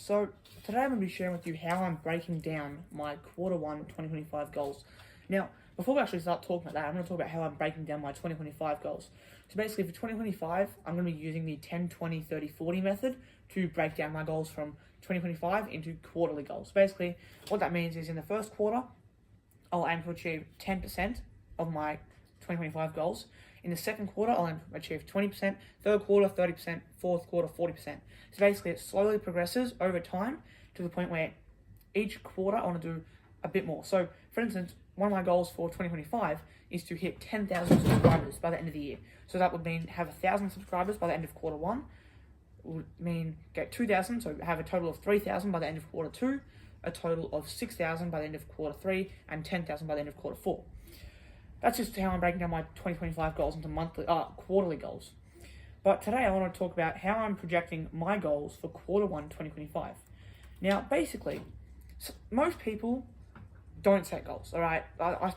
So today I'm going to be sharing with you how I'm breaking down my Q1 2025 goals. Now, before we actually start talking about that, I'm going to talk about how I'm breaking down my 2025 goals. So basically for 2025, I'm going to be using the 10, 20, 30, 40 method to break down my goals from 2025 into quarterly goals. Basically, what that means is in the first quarter, I'll aim to achieve 10% of my 2025 goals. In the second quarter, I'll aim to achieve 20%, third quarter, 30%, fourth quarter, 40%. So basically, it slowly progresses over time to the point where each quarter I want to do a bit more. So, for instance, one of my goals for 2025 is to hit 10,000 subscribers by the end of the year. So that would mean have 1,000 subscribers by the end of quarter one. Would mean get 2,000, so have a total of 3,000 by the end of quarter two, a total of 6,000 by the end of quarter three, and 10,000 by the end of quarter four. That's just how I'm breaking down my 2025 goals into quarterly goals. But today I want to talk about how I'm projecting my goals for quarter one 2025. Now, basically, most people don't set goals, all right?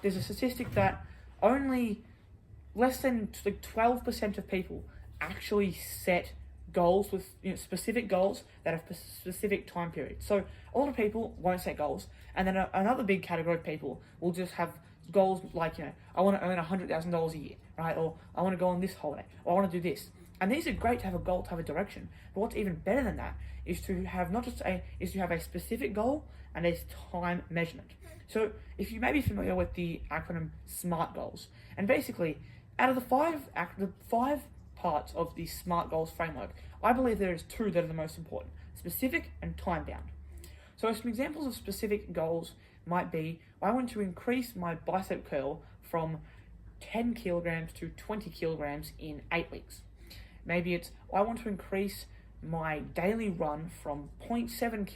There's a statistic that only less than 12% of people actually set goals with specific goals that have specific time periods. So a lot of people won't set goals, and then another big category of people will just have goals like, I want to earn $100,000 a year, right? Or I want to go on this holiday, or I want to do this. And these are great to have a goal, to have a direction. But what's even better than that is to have a specific goal and a time measurement. So if you may be familiar with the acronym SMART goals, and basically out of the five parts of the SMART goals framework, I believe there is two that are the most important: specific and time bound. So some examples of specific goals might be, I want to increase my bicep curl from 10 kilograms to 20 kilograms in 8 weeks. Maybe it's, I want to increase my daily run from 0.7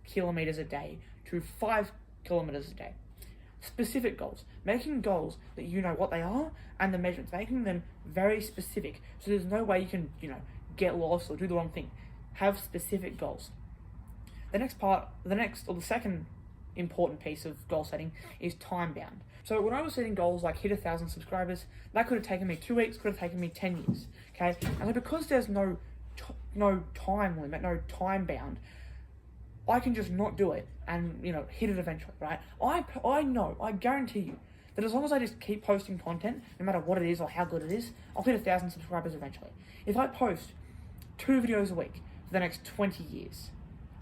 kilometers a day to 5 kilometers a day. Specific goals, making goals that you know what they are and the measurements, making them very specific, so there's no way you can, get lost or do the wrong thing. Have specific goals. The second important piece of goal setting is time bound. So when I was setting goals like hit 1,000 subscribers, that could have taken me 2 weeks, could have taken me 10 years. Okay, and so because there's no time limit, no time bound, I can just not do it and hit it eventually, right? I guarantee you that as long as I just keep posting content, no matter what it is or how good it is, I'll hit 1,000 subscribers eventually. If I post 2 videos a week for the next 20 years,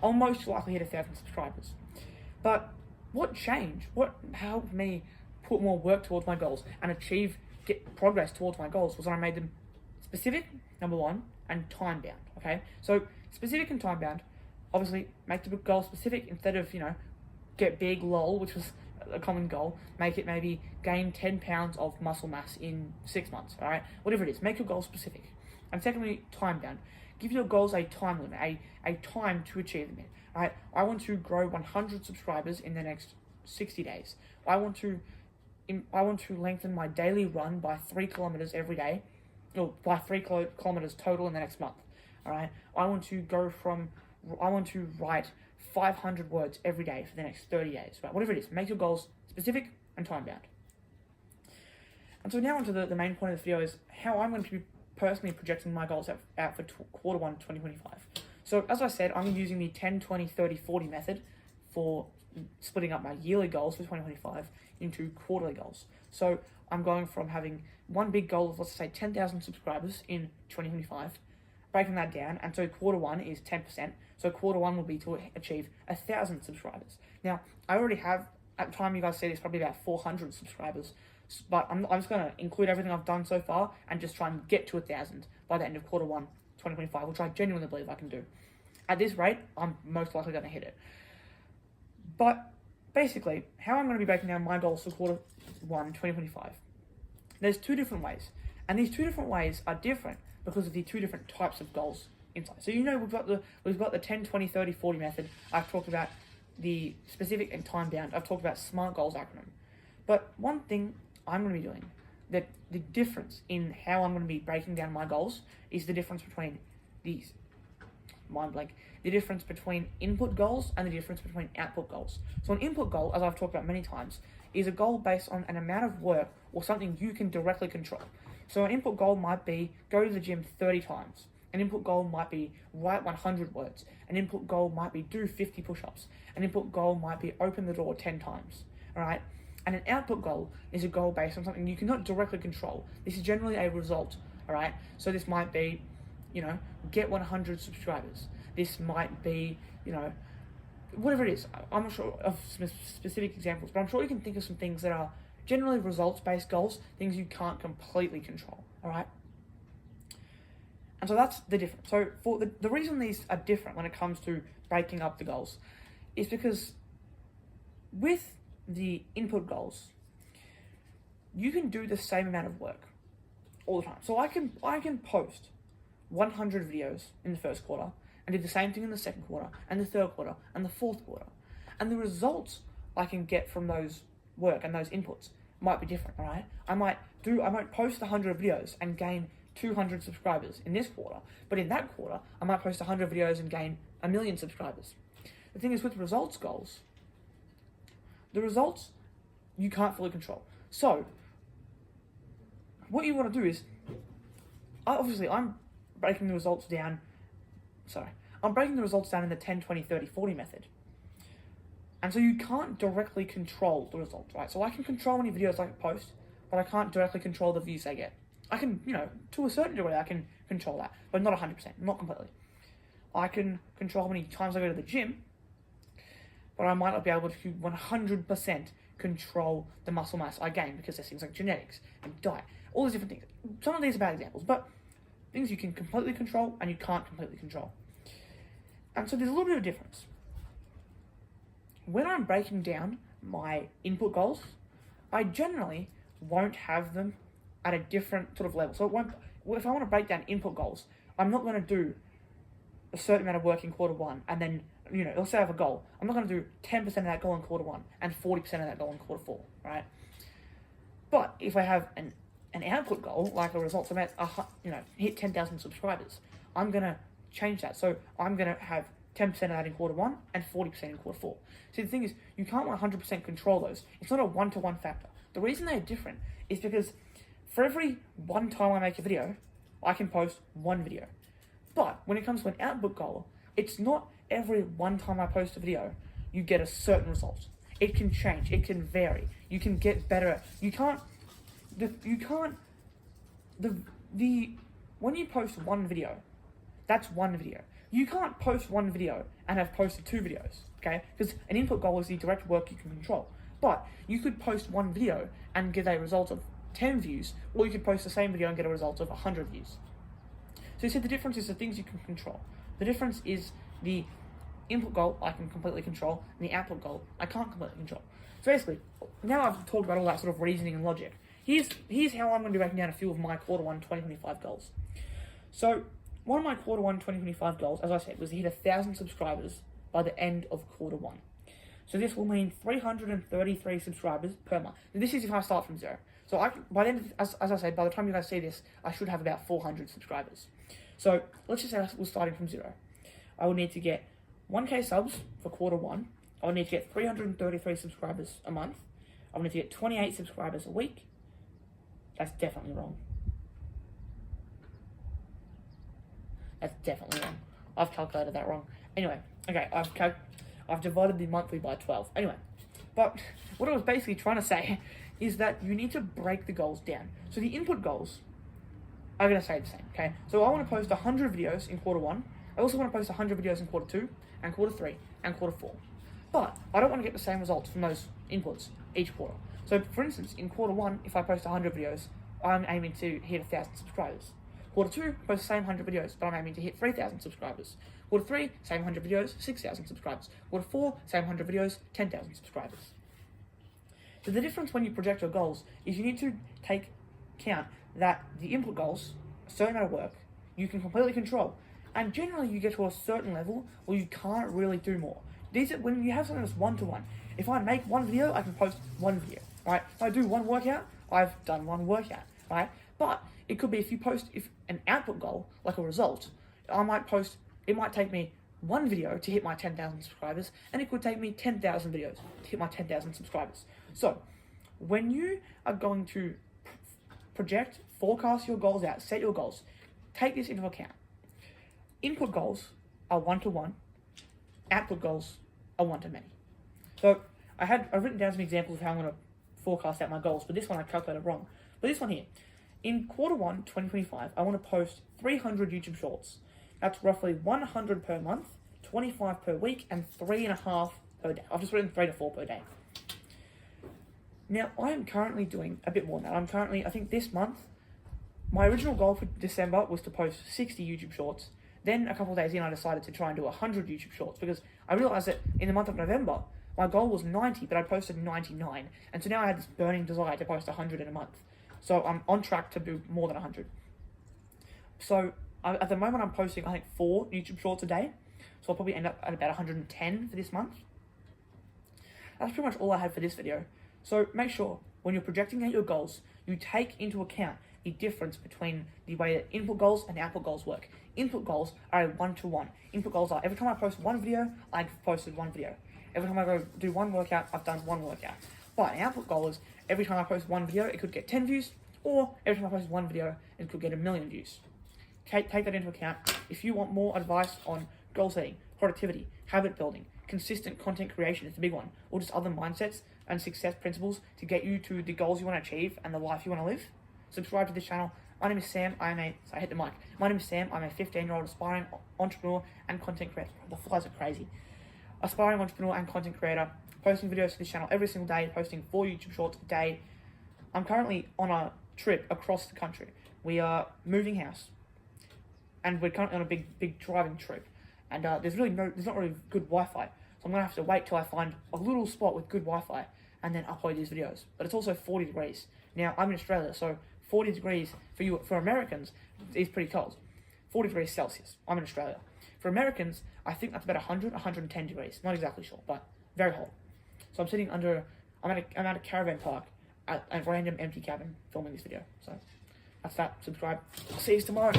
I'll most likely hit 1,000 subscribers. But what changed? What helped me put more work towards my goals and get progress towards my goals was when I made them specific, number one, and time bound. Okay, so specific and time bound. Obviously, make the goal specific instead of get big lol, which was a common goal. Make it maybe gain 10 pounds of muscle mass in 6 months. All right, whatever it is, make your goal specific. And secondly, time bound. Give your goals a time limit, a time to achieve them in. Right? I want to grow 100 subscribers in the next 60 days. I want to lengthen my daily run by 3 kilometers every day, or by 3 kilometers total in the next month. All right. I want to write 500 words every day for the next 30 days. Right? Whatever it is, make your goals specific and time bound. And so now onto the main point of this video is how I'm going to be personally projecting my goals out for quarter one 2025. So as I said, I'm using the 10, 20, 30, 40 method for splitting up my yearly goals for 2025 into quarterly goals. So I'm going from having one big goal of, let's say, 10,000 subscribers in 2025, breaking that down, and so quarter one is 10%. So quarter one will be to achieve 1,000 subscribers. Now, I already have, at the time you guys see this, probably about 400 subscribers, but I'm just going to include everything I've done so far and just try and get to 1,000 by the end of quarter one 2025, which I genuinely believe I can do. At this rate, I'm most likely going to hit it. But basically, how I'm going to be breaking down my goals for quarter one 2025, there's 2 different ways. And these 2 different ways are different because of the 2 different types of goals inside. So we've got the 10, 20, 30, 40 method. I've talked about the specific and time bound. I've talked about SMART goals acronym. But one thing I'm going to be doing, that the difference in how I'm going to be breaking down my goals is the difference between these. The difference between input goals and the difference between output goals. So an input goal, as I've talked about many times, is a goal based on an amount of work or something you can directly control. So an input goal might be go to the gym 30 times. An input goal might be write 100 words. An input goal might be do 50 push-ups. An input goal might be open the door 10 times, all right? And an output goal is a goal based on something you cannot directly control. This is generally a result, all right? So this might be, get 100 subscribers. This might be, whatever it is. I'm not sure of specific examples, but I'm sure you can think of some things that are generally results-based goals, things you can't completely control, all right? And so that's the difference. So for the reason these are different when it comes to breaking up the goals is because with the input goals, you can do the same amount of work all the time. So I can post 100 videos in the first quarter and do the same thing in the second quarter and the third quarter and the fourth quarter. And the results I can get from those work and those inputs might be different, all right? I might post 100 videos and gain 200 subscribers in this quarter, but in that quarter, I might post 100 videos and gain 1 million subscribers. The thing is with results goals, the results you can't fully control. So, what you want to do is, I'm breaking the results down in the 10, 20, 30, 40 method. And so you can't directly control the results, right? So I can control how many videos I can post, but I can't directly control the views they get. I can, to a certain degree, I can control that, but not 100%, not completely. I can control how many times I go to the gym, but I might not be able to 100% control the muscle mass I gain because there's things like genetics and diet, all these different things. Some of these are bad examples, but things you can completely control and you can't completely control. And so there's a little bit of a difference. When I'm breaking down my input goals, I generally won't have them at a different sort of level. So if I want to break down input goals, I'm not going to do a certain amount of work in quarter one and then, let's say I have a goal. I'm not going to do 10% of that goal in quarter one and 40% of that goal in quarter four, right? But if I have an output goal, like a result, so hit 10,000 subscribers, I'm going to change that. So I'm going to have 10% of that in quarter one and 40% in quarter four. See, the thing is, you can't 100% control those. It's not a one-to-one factor. The reason they're different is because for every one time I make a video, I can post one video. But when it comes to an output goal, it's not every one time I post a video, you get a certain result. It can change, it can vary. You can get better. When you post one video, that's one video. You can't post one video and have posted two videos, okay? Because an input goal is the direct work you can control. But you could post one video and get a result of 10 views, or you could post the same video and get a result of 100 views. So you see the difference is the things you can control. The difference is the input goal I can completely control, and the output goal I can't completely control. So basically, now I've talked about all that sort of reasoning and logic. Here's how I'm going to be breaking down a few of my quarter one 2025 goals. So one of my quarter one 2025 goals, as I said, was to hit 1,000 subscribers by the end of quarter one. So this will mean 333 subscribers per month. This is if I start from zero. So by the end, as I said, by the time you guys see this, I should have about 400 subscribers. So let's just say we're starting from zero. I will need to get 1K subs for quarter one. I will need to get 333 subscribers a month. I will need to get 28 subscribers a week. That's definitely wrong. That's definitely wrong. I've calculated that wrong. Anyway, okay, I've divided the monthly by 12. Anyway, but what I was basically trying to say is that you need to break the goals down. So the input goals are going to stay the same, okay? So I want to post 100 videos in quarter one. I also want to post 100 videos in quarter two, and quarter three, and quarter four. But I don't want to get the same results from those inputs each quarter. So for instance, in quarter one, if I post 100 videos, I'm aiming to hit 1,000 subscribers. Quarter two, post the same 100 videos, but I'm aiming to hit 3,000 subscribers. Quarter three, same 100 videos, 6,000 subscribers. Quarter four, same 100 videos, 10,000 subscribers. So the difference when you project your goals is you need to take account that the input goals, a certain amount of work, you can completely control. And generally you get to a certain level where you can't really do more. When you have something that's one-to-one, if I make one video, I can post one video, right? If I do one workout, I've done one workout, right? But it could be if an output goal, like a result, it might take me one video to hit my 10,000 subscribers, and it could take me 10,000 videos to hit my 10,000 subscribers. So, when you are going to forecast your goals out, set your goals, take this into account. Input goals are 1-to-1. Output goals are 1-to-many. So I've written down some examples of how I'm going to forecast out my goals, but this one I calculated wrong. But this one here, in Q1 2025, I want to post 300 YouTube Shorts. That's roughly 100 per month, 25 per week, and 3.5 per day. I've just written 3 to 4 per day. Now, I am currently doing a bit more than that. I think this month, my original goal for December was to post 60 YouTube Shorts. Then a couple of days in, I decided to try and do 100 YouTube Shorts because I realized that in the month of November, my goal was 90, but I posted 99. And so now I had this burning desire to post 100 in a month. So I'm on track to do more than 100. So at the moment, I'm posting, I think, 4 YouTube Shorts a day. So I'll probably end up at about 110 for this month. That's pretty much all I had for this video. So make sure when you're projecting out your goals, you take into account the difference between the way that input goals and output goals work. Input goals are a 1-to-1. Input goals are every time I post one video, I've posted one video. Every time I go do one workout, I've done one workout. But an output goal is every time I post one video, it could get 10 views, or every time I post one video, it could get 1 million views. Take that into account. If you want more advice on goal setting, productivity, habit building, consistent content creation is the big one, or just other mindsets and success principles to get you to the goals you want to achieve and the life you want to live, subscribe to this channel. My name is Sam. My name is Sam. I'm a 15-year-old aspiring entrepreneur and content creator. The flies are crazy. Aspiring entrepreneur and content creator, posting videos to this channel every single day, posting 4 YouTube Shorts a day. I'm currently on a trip across the country. We are moving house, and we're currently on a big driving trip. And there's not really good Wi-Fi. So I'm going to have to wait till I find a little spot with good Wi-Fi and then upload these videos. But it's also 40 degrees. Now, I'm in Australia, so 40 degrees for Americans is pretty cold. 40 degrees Celsius. I'm in Australia. For Americans, I think that's about 110 degrees. Not exactly sure, but very hot. So I'm at a caravan park at a random empty cabin filming this video. So that's that. Subscribe. See you tomorrow.